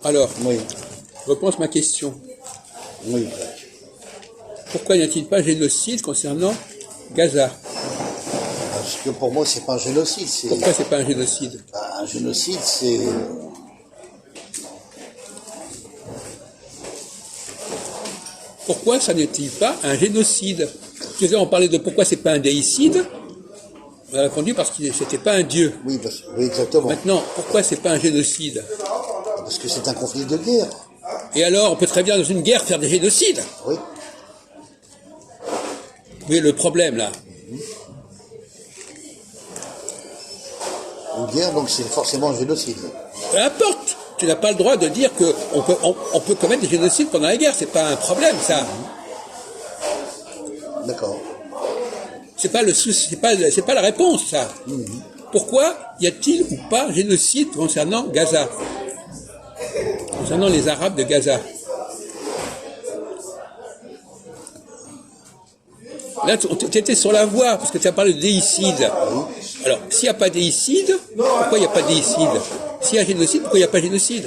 Alors, Oui, je repense ma question. oui. Pourquoi n'y a-t-il pas génocide concernant Gaza? Parce que pour moi, c'est pas un génocide. Pourquoi c'est pas un génocide? Un génocide, c'est. Pourquoi ça n'est-il pas un génocide? On parlait de pourquoi c'est pas un déicide. On a répondu parce que c'était pas un dieu. Oui, oui, exactement. Maintenant, pourquoi c'est pas un génocide? Parce que c'est un conflit de guerre. Et alors, on peut très bien dans une guerre faire des génocides. Oui. Vous voyez le problème là. Une guerre, donc c'est forcément un génocide. Peu importe. Tu n'as pas le droit de dire qu'on peut commettre des génocides pendant la guerre. C'est pas un problème, ça. D'accord. C'est pas le souci, c'est pas la réponse, ça. Pourquoi y a-t-il ou pas génocide concernant Gaza? Concernant les Arabes de Gaza? Là, tu étais sur la voie, parce que tu as parlé de déicide. Alors, s'il n'y a pas déicide, pourquoi il n'y a pas déicide? S'il y a génocide, pourquoi il n'y a pas génocide?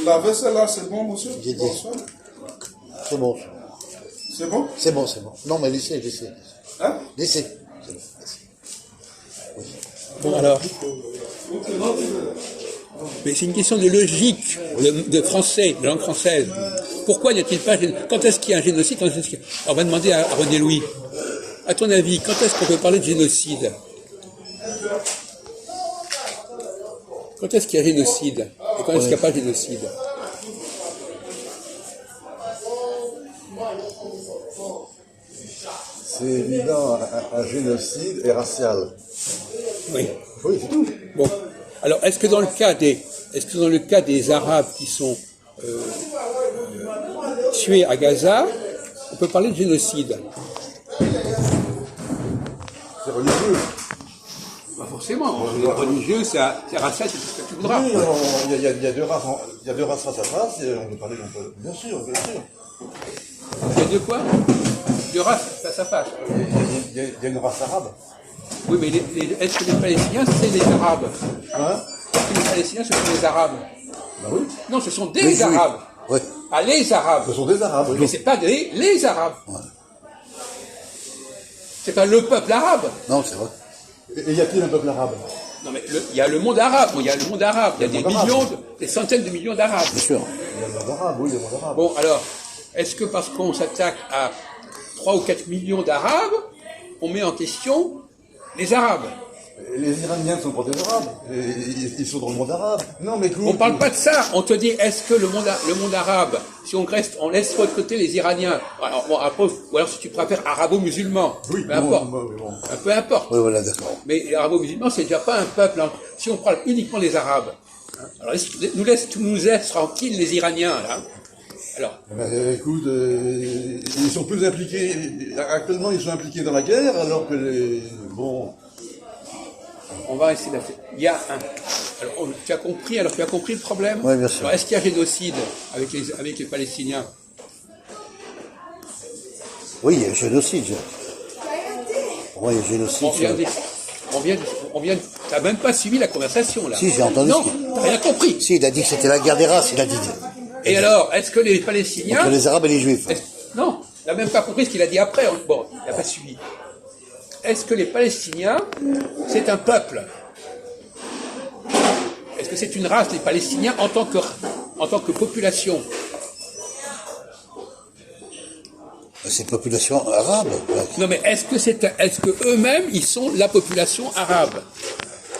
La vaisselle là, c'est bon, monsieur? J'ai dit. C'est bon. C'est bon? C'est bon, c'est bon. Non, mais laissez. Hein? Laissez. Bon, alors. Mais c'est une question de logique, de français, de langue française. Pourquoi n'y a-t-il pas génocide? Quand est-ce qu'il y a un génocide? Alors, on va demander à René Louis. À ton avis, quand est-ce qu'on peut parler de génocide? Quand est-ce qu'il y a génocide? Et quand est-ce qu'il n'y a pas génocide? C'est évident, un génocide est racial. Oui. Oui, c'est tout. Bon. Alors, est-ce que dans le cas des Arabes qui sont tués à Gaza, on peut parler de génocide? C'est religieux. Pas forcément. Religieux, c'est racial, c'est tout ce que tu voudras. Oui, il y a deux races, il y a deux races face à face, et on peut parler, bien sûr, bien sûr. Il y a de quoi? De race, face à face. Il y a une race arabe. Oui, mais est-ce que les Palestiniens, c'est les Arabes? Hein? Est-ce que les Palestiniens, ce sont les Arabes? Ben oui. Non, ce sont des Oui. Arabes. Oui. Pas les Arabes. Ce sont des arabes, oui. Mais c'est pas les Arabes. C'est pas le peuple arabe. Non, c'est vrai. Et y a-t-il un peuple arabe? Non, mais il y a le monde arabe. Il y a le monde arabe. Il y a des millions, des centaines de millions d'Arabes. Bien sûr. Il y a le monde arabe, oui, il y a le monde arabe. Bon, alors, est-ce que parce qu'on s'attaque à 3 ou 4 millions d'Arabes, on met en question les Arabes? Et les Iraniens ne sont pas des arabes. Ils sont dans le monde arabe. Non, mais écoute. On parle pas de ça. On te dit, est-ce que le monde arabe, si on laisse de côté les Iraniens, alors, bon, après, ou alors si tu préfères arabo-musulmans, Oui, peu importe. bon. Peu importe. Oui, voilà, d'accord. Mais les arabo-musulmans, c'est déjà pas un peuple. Hein. Si on parle uniquement des Arabes, hein. Alors nous laisse tranquilles les Iraniens, là. Alors, Écoute, ils sont plus impliqués. Actuellement, ils sont impliqués dans la guerre, alors que les. Bon. on va essayer d'être. Il y a un. Alors, tu as compris le problème? Oui, bien sûr. Alors, est-ce qu'il y a génocide avec les Palestiniens? Oui, il y a génocide. Oui, il y a génocide. On vient. T'as même pas suivi la conversation là. Si, j'ai entendu. Non, t'as rien compris. Si, il a dit que c'était la guerre des races, il a dit. Et alors, est-ce que les Palestiniens. Entre les Arabes et les Juifs. Non, il n'a même pas compris ce qu'il a dit après. Bon, il n'a pas suivi. Est-ce que les Palestiniens, c'est un peuple? Est-ce que c'est une race, les Palestiniens, en tant que population? C'est une population arabe. Non, mais est-ce que eux-mêmes, ils sont la population arabe?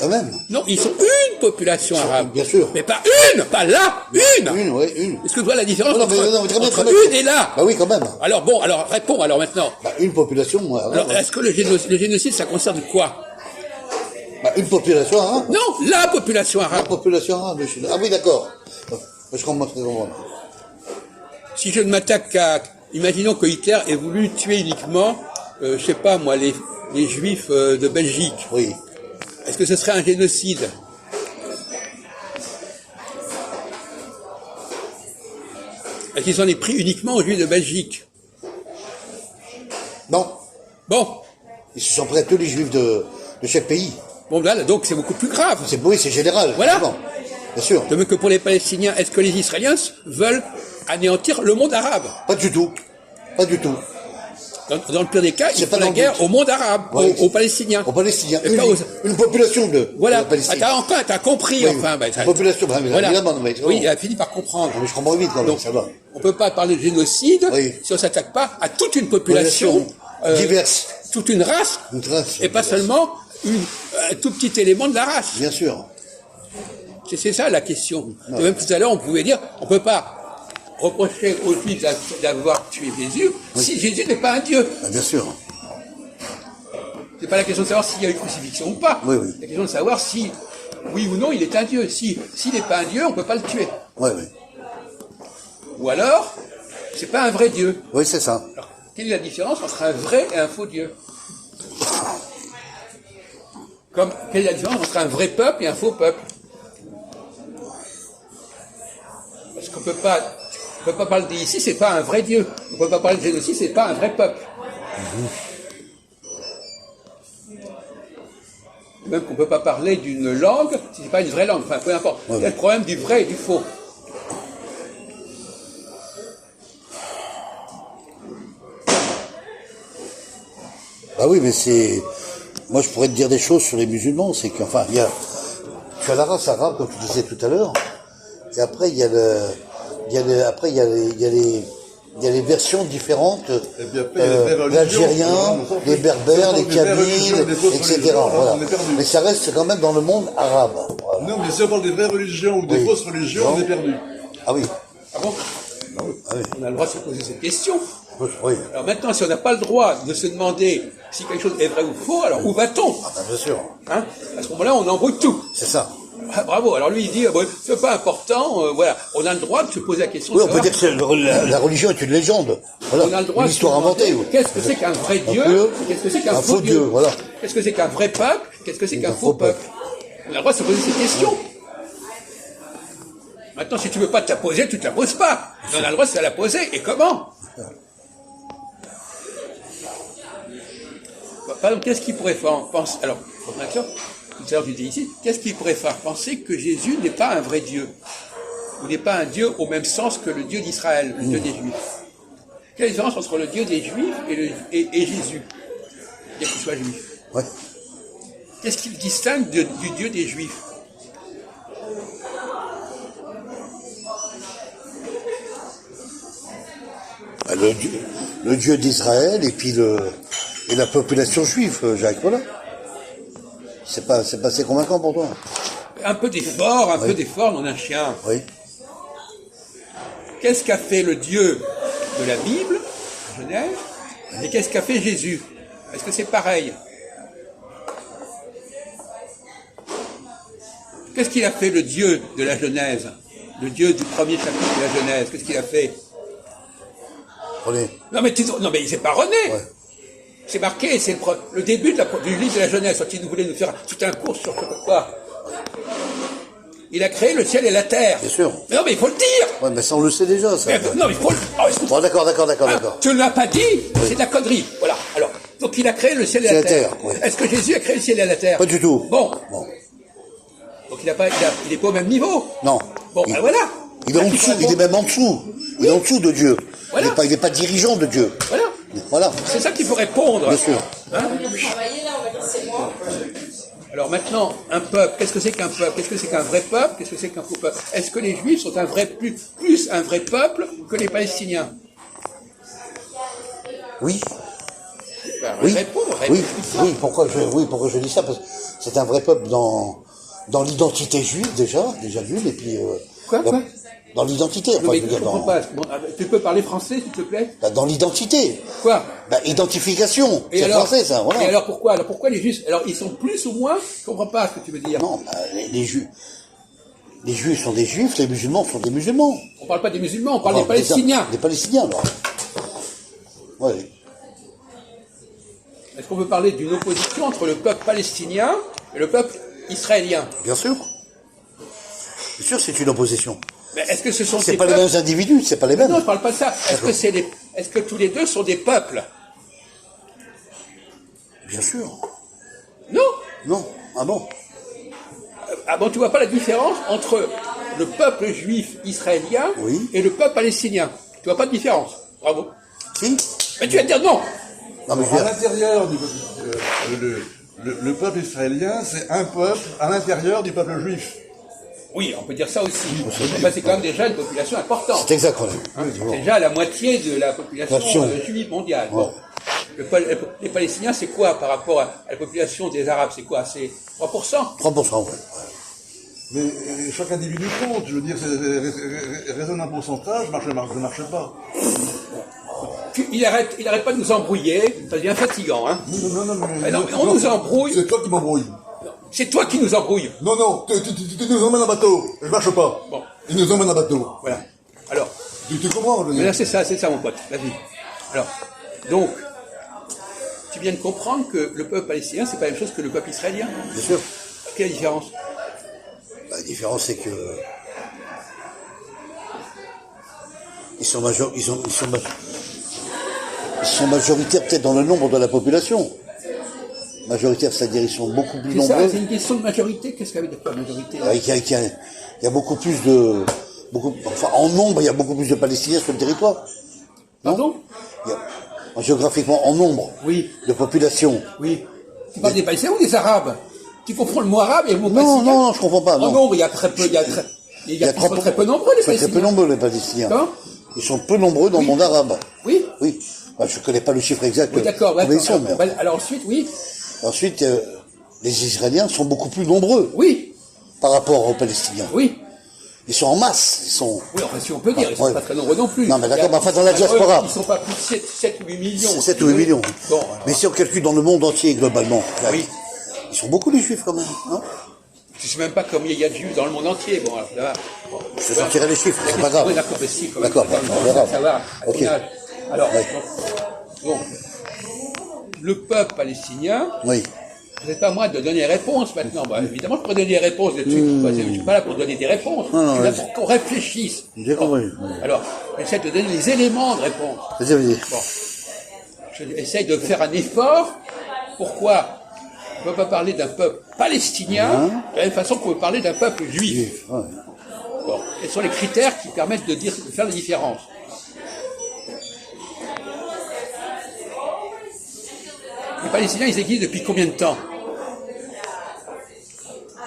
Eux-mêmes. Non, ils sont une population arabe. Bien sûr. Mais pas une, pas là, une. Une. Est-ce que tu vois la différence Non, mais entre très bien. une et là? Bah oui, quand même. Alors bon, alors réponds alors maintenant. Bah, une population arabe. Alors, est-ce que le génocide, ça concerne quoi? Bah, une population arabe. Non, la population La arabe. population arabe. Ah oui, d'accord. Je comprends très bien. Si je ne m'attaque qu'à... Imaginons que Hitler ait voulu tuer uniquement, je sais pas moi, les Juifs de Belgique. Oui. Est-ce que ce serait un génocide? Est-ce qu'ils s'en est pris uniquement aux Juifs de Belgique? Non. Bon. Ils se sont pris à tous les juifs de chaque pays. Bon, là, donc c'est beaucoup plus grave. Oui, c'est général. Voilà. Évidemment. Bien sûr. De même que pour les Palestiniens, est-ce que les Israéliens veulent anéantir le monde arabe? Pas du tout. Pas du tout. Dans le pire des cas, ils C'est pas font la dans le guerre but. au monde arabe, Ouais. aux Palestiniens. Aux Palestiniens. Et pas aux- Une population de Voilà. la Palestine. T'as compris, Oui, enfin. une population, voilà. évidemment, mais c'est Oui, bon. il a fini par comprendre. Mais je comprends vite quand même, Donc, ça va. on peut pas parler de génocide Oui. si on s'attaque pas à toute une population diverse. toute une race, Une race et pas diverse. seulement un tout petit élément de la race. Bien sûr. C'est ça la question. Et même tout à l'heure, on pouvait dire, on peut pas reprocher aux Juifs d'avoir tué Jésus si Jésus n'est pas un Dieu. Ah, bien sûr. C'est pas la question de savoir s'il y a eu crucifixion ou pas. Oui, oui. La question de savoir si, oui ou non, il est un Dieu. S'il n'est pas un Dieu, on peut pas le tuer. Oui, oui. Ou alors, c'est pas un vrai Dieu. Oui, c'est ça. Alors, quelle est la différence entre un vrai et un faux Dieu? Quelle est la différence entre un vrai peuple et un faux peuple? Parce qu'on peut pas parler d'ici, c'est pas un vrai Dieu. On peut pas parler de génocide, c'est pas un vrai peuple. Même qu'on peut pas parler d'une langue, si c'est pas une vraie langue. Enfin, peu importe. Il y a le problème du vrai et du faux. Ah oui, mais c'est... Moi, je pourrais te dire des choses sur les musulmans, c'est qu'enfin, il y a... Tu as la race arabe, comme tu disais tout à l'heure, et après, il y a les versions différentes, puis après, il y a les vraies religions. l'Algérien, les Berbères, les Kabyles, etc. Voilà. Mais ça reste quand même dans le monde arabe. Voilà. Non, mais si on parle des vraies religions ou des Oui. fausses religions, Non. on est perdu. Ah oui. Ah bon? Ah oui. On a le droit de se poser cette question. Oui. Alors maintenant, si on n'a pas le droit de se demander si quelque chose est vrai ou faux, alors où va-t-on? Ah ben, bien sûr. Hein? À ce moment-là, on embrouille tout. C'est ça. Ah, bravo. Alors lui, il dit, bon, c'est pas important, voilà. On a le droit de se poser la question. Oui, de on peut savoir- dire que la religion est une légende. On a Voilà. le droit Une de se histoire demander inventée. Oui. Qu'est-ce que c'est qu'un vrai Dieu? Dieu, Qu'est-ce que c'est qu'un un faux faux Dieu, voilà. Qu'est-ce que c'est qu'un vrai peuple? Qu'est-ce que c'est qu'un faux peuple? On a le droit de se poser ces questions. Maintenant, si tu veux pas te la poser, tu te la poses pas. Mais on a le droit de se la poser. Et comment? Par exemple, qu'est-ce qui pourrait faire penser... Alors, tout à l'heure, tu dis ici, qu'est-ce qui pourrait faire penser que Jésus n'est pas un vrai Dieu? Ou n'est pas un Dieu au même sens que le Dieu d'Israël, le Dieu des Juifs? Quelle est la différence entre le Dieu des Juifs et Jésus? Bien qu'il soit juif. Ouais. Qu'est-ce qui le distingue du Dieu des Juifs? Bah, le Dieu d'Israël et puis la population juive, Jacques, voilà. C'est pas assez convaincant pour toi. Un peu d'effort, non un chien. Oui. Qu'est-ce qu'a fait le Dieu de la Bible, Genèse, et qu'est-ce qu'a fait Jésus? Est-ce que c'est pareil? Qu'est-ce qu'il a fait le Dieu de la Genèse? Le Dieu du premier chapitre de la Genèse, qu'est-ce qu'il a fait? René. Non mais c'est pas René. Ouais. C'est marqué, c'est le début du livre de la Genèse. Quand il voulait nous faire tout un cours sur quoi. Il a créé le ciel et la terre. Bien sûr. Mais non, mais il faut le dire. Ouais, mais ça on le sait déjà, ça. Non, mais il faut le... Oh, écoute, Bon, d'accord. tu ne l'as pas dit, c'est de la connerie. Voilà. Alors, donc il a créé le ciel et la terre. ouais. Est-ce que Jésus a créé le ciel et la terre? Pas du tout. Bon. Bon. Donc il est pas au même niveau. Non. Bon, ben voilà. Il est en dessous, il est même en dessous. Il est en dessous de Dieu. Voilà. Il n'est pas dirigeant de Dieu. Voilà. Voilà. C'est ça qu'il faut répondre. Bien sûr. Hein? Alors maintenant, un peuple, qu'est-ce que c'est qu'un peuple? Qu'est-ce que c'est qu'un vrai peuple? Qu'est-ce que c'est qu'un faux peuple? Est-ce que les Juifs sont plus un vrai peuple que les Palestiniens? Oui. Ben, Oui. réponds. Oui. Pourquoi je dis ça? Parce que c'est un vrai peuple dans l'identité juive déjà d'une, et puis... Quoi dans l'identité, Non, enfin, mais je veux je dire, comprends pas. Bon, tu peux parler français, s'il te plaît? dans l'identité. Quoi? Identification. Et C'est alors, français, ça, voilà. Et alors pourquoi? Alors pourquoi les Juifs? Alors ils sont plus ou moins? Je comprends pas ce que tu veux dire. Non, les Juifs sont des Juifs, les musulmans sont des musulmans. On parle pas des musulmans, on parle des Palestiniens. Des Palestiniens, alors. Ouais. Est-ce qu'on peut parler d'une opposition entre le peuple palestinien et le peuple israélien? Bien sûr. Bien sûr, c'est une opposition. Mais est-ce que ce sont C'est des pas peuples... les mêmes individus, c'est pas les mêmes. Non, je parle pas de ça. Est-ce que tous les deux sont des peuples? Bien sûr. Non. Non. Ah bon? Ah bon, tu vois pas la différence entre le peuple juif israélien Oui. et le peuple palestinien? Tu vois pas de différence? Bravo. Si. Mais tu vas te dire non. Non, mais je À veux dire, l'intérieur du le peuple israélien, c'est un peuple à l'intérieur du peuple juif. Oui, on peut dire ça aussi. Enfin, c'est quand même déjà une population importante. c'est exact. Ouais. C'est déjà la moitié de la population Nation. juive mondiale. Ouais. Bon. Les Palestiniens, c'est quoi par rapport à la population des Arabes? C'est quoi? C'est 3%? 3%, ouais. Mais chaque individu compte, je veux dire, raisonner un pourcentage, ne marche pas. Il arrête pas de nous embrouiller, ça devient fatigant, hein. Non, Mais on nous embrouille. C'est toi qui m'embrouille. C'est toi qui nous embrouille. Non, tu nous emmènes en bateau, je marche pas. Bon. Il nous emmène en bateau. Voilà. Alors, Tu comprends, je veux mais dire. là, c'est ça, mon pote. Vas-y. Alors, donc, tu viens de comprendre que le peuple palestinien, c'est pas la même chose que le peuple israélien. Bien sûr. Quelle est la différence? La différence, c'est que ils sont majoritaires peut-être dans le nombre de la population. Majoritaires, c'est-à-dire ils sont beaucoup plus C'est ça, nombreux. c'est une question de majorité. Qu'est-ce qu'avait de quoi majorité? Il y a beaucoup plus de... enfin, en nombre, il y a beaucoup plus de Palestiniens sur le territoire. Pardon? Géographiquement, en nombre Oui. de population. Oui. Tu parles des Palestiniens ou des Arabes? Tu confonds le mot arabe et le mot Non, palestinien? non, je comprends pas. En Non. nombre, il y a très peu, ils sont très peu nombreux, les Ils sont très peu Palestiniens. nombreux, les Palestiniens. Comment? Ils sont peu nombreux dans le monde arabe. Oui. Oui. Bah, je ne connais pas le chiffre exact. Oui, d'accord. Combien ils sont, mais- Alors ensuite, oui. Ensuite, les Israéliens sont beaucoup plus nombreux Oui. par rapport aux Palestiniens. Oui. Ils sont en masse. Ils sont... Oui, enfin, si on peut dire, ils sont Ouais. pas très nombreux non plus. Non, mais d'accord, Il y a- mais enfin, dans la diaspora. Ils sont pas plus de 7 ou 8 millions. 7 ou 8 millions. Bon, alors, Mais si on calcule dans le monde entier, globalement, Oui. ils sont beaucoup les Juifs quand même. Non, je sais même pas combien il y a de juifs dans le monde entier. Bon, alors, là, bon. je te sortirai les chiffres, c'est pas grave. Oui, d'accord, mais si, quand même. D'accord, on verra. Ça va, à ton Ok. âge. Alors, Ouais. donc, le peuple palestinien, Oui. ce n'est pas moi de donner réponse maintenant. Bah, évidemment, je pourrais donner des réponses dessus. Je ne suis pas là pour donner des réponses. Non, non, je suis là vas-y. pour qu'on réfléchisse. J'ai compris. Alors, j'essaie de donner les éléments de réponse. Vas-y. Bon. J'essaie de faire un effort. Pourquoi on ne peut pas parler d'un peuple palestinien de la même façon qu'on peut parler d'un peuple juif? Ouais. Bon. Quels sont les critères qui permettent de faire la différence? Les Palestiniens, ils existent depuis combien de temps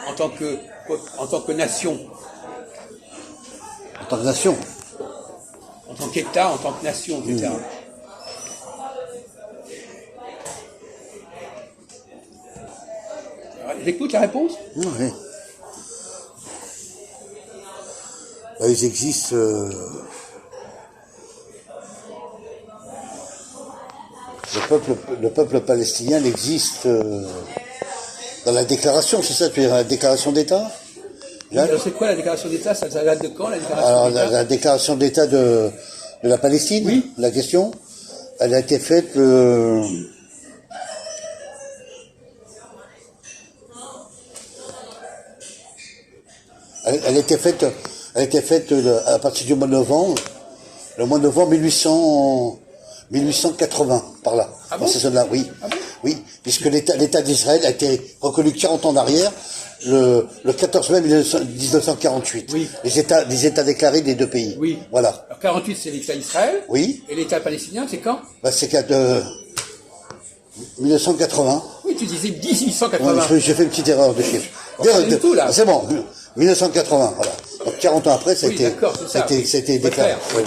en tant que nation, En tant que nation. en tant qu'État, en tant que nation, etc. Alors, j'écoute la réponse. Oui. Là, ils existent. Le peuple palestinien existe dans la déclaration, c'est ça, tu veux dire, la déclaration d'État, Jacques? Alors, c'est quoi la déclaration d'État? Ça date de quand, la déclaration Alors, d'État? la déclaration d'État de la Palestine, Oui. la question, elle a été faite elle a été faite à partir du mois de novembre, le mois de novembre 1880, par là. Ah bon? Dans ces zones-là, oui. Ah bon? Oui, puisque l'État d'Israël a été reconnu 40 ans en arrière, le 14 mai 1948. Oui. Les États déclarés des deux pays. Oui. Voilà. Alors, 48, c'est l'État d'Israël. Oui. Et l'État palestinien, c'est quand? Bah, c'est qu'à 1980. Oui, tu disais Ouais, 1880. j'ai fait une petite erreur de chiffre. Bon, pas du tout, là. C'est bon, 1980, voilà. Donc 40 ans après, Oui, d'accord, c'est ça. c'était Faut déclaré. faire. Oui.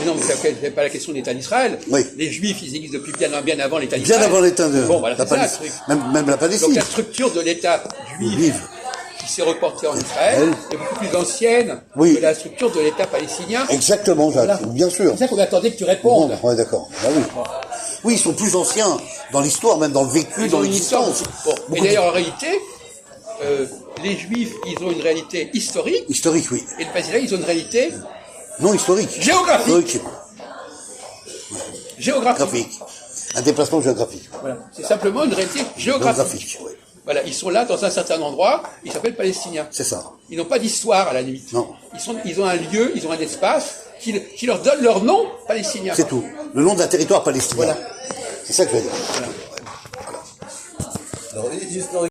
Mais non, mais c'est pas la question de l'État d'Israël. Oui. Les Juifs, ils existent depuis bien avant l'État Bien d'Israël. avant l'État de Bon, voilà, la c'est ça, le Palestine. truc. Même la Palestine. Donc la structure de l'État juif Juive. qui s'est reportée en Israël est beaucoup plus ancienne Oui. que la structure de l'État palestinien. Exactement, Jacques, Voilà. bien sûr. C'est ça qu'on attendait que tu Bon, répondes. ouais, d'accord. Bah oui. Oui, ils sont plus anciens dans l'histoire, même dans le vécu, Ils dans ont une histoire. l'existence. Bon. Et Beaucoup d'ailleurs, en réalité, les Juifs, ils ont une réalité historique, historique, oui. et les Palestiniens, ils ont une réalité Non historique. géographique. Géographique. Graphique. Un déplacement géographique. Voilà. C'est simplement une réalité géographique. Géographique, oui. Voilà, ils sont là dans un certain endroit, ils s'appellent Palestiniens. C'est ça. Ils n'ont pas d'histoire à la limite. Non. Ils ont un lieu, ils ont un espace qui leur donne leur nom palestinien. C'est tout. Le nom d'un territoire palestinien. Voilà. C'est ça que je veux dire. Alors, historiquement,